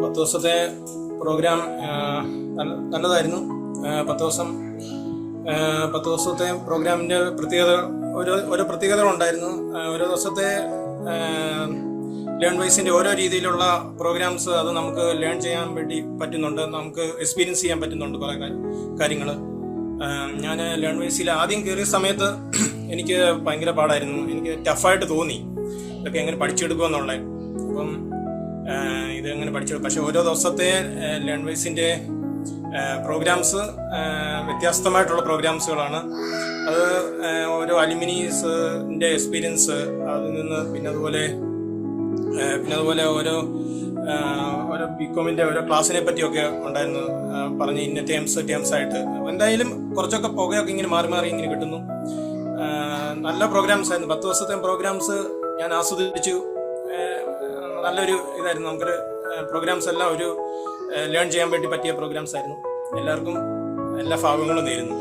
10 ദിവസത്തെ പ്രോഗ്രാം നല്ലതായിരുന്നു. 10 ദിവസത്തെ പ്രോഗ്രാമിൻ്റെ പ്രത്യേകത ഓരോ പ്രത്യേകതകളുണ്ടായിരുന്നു. ഓരോ ദിവസത്തെ ലേൺ വൈസിൻ്റെ ഓരോ രീതിയിലുള്ള പ്രോഗ്രാംസ് അത് നമുക്ക് ലേൺ ചെയ്യാൻ വേണ്ടി പറ്റുന്നുണ്ട്, നമുക്ക് എക്സ്പീരിയൻസ് ചെയ്യാൻ പറ്റുന്നുണ്ട് കുറേ കാര്യങ്ങൾ. ഞാൻ ലേൺ വൈസിൽ ആദ്യം കയറിയ സമയത്ത് എനിക്ക് ഭയങ്കര പാടായിരുന്നു, എനിക്ക് ടഫായിട്ട് തോന്നി ഇതൊക്കെ എങ്ങനെ പഠിച്ചെടുക്കുമെന്നുള്ളത്. അപ്പം ഇതെങ്ങനെ പഠിച്ചെടുക്കും. പക്ഷെ ഓരോ ദിവസത്തെ ലേൺ വൈസിൻ്റെ പ്രോഗ്രാംസ് വ്യത്യസ്തമായിട്ടുള്ള പ്രോഗ്രാംസുകളാണ്. അത് ഓരോ അലുമിനീസിൻ്റെ എക്സ്പീരിയൻസ് അതിൽ നിന്ന് പിന്നെ അതുപോലെ ഓരോ ബികോമിൻ്റെ ഓരോ ക്ലാസ്സിനെ പറ്റിയൊക്കെ ഉണ്ടായിരുന്നു പറഞ്ഞ് ഇന്ന ടേംസ് ആയിട്ട്. എന്തായാലും കുറച്ചൊക്കെ പുകയൊക്കെ ഇങ്ങനെ മാറി ഇങ്ങനെ കിട്ടുന്നു. നല്ല പ്രോഗ്രാംസ് ആയിരുന്നു. 10 ദിവസത്തെ പ്രോഗ്രാംസ് ഞാൻ ആസ്വദിച്ചു. നല്ലൊരു ഇതായിരുന്നു. നമുക്കൊരു പ്രോഗ്രാംസ് എല്ലാം ഒരു ലേൺ ചെയ്യാൻ വേണ്ടി പറ്റിയ പ്രോഗ്രാംസ് ആയിരുന്നു. എല്ലാവർക്കും എല്ലാ ഭാഗങ്ങളും നേരുന്നു.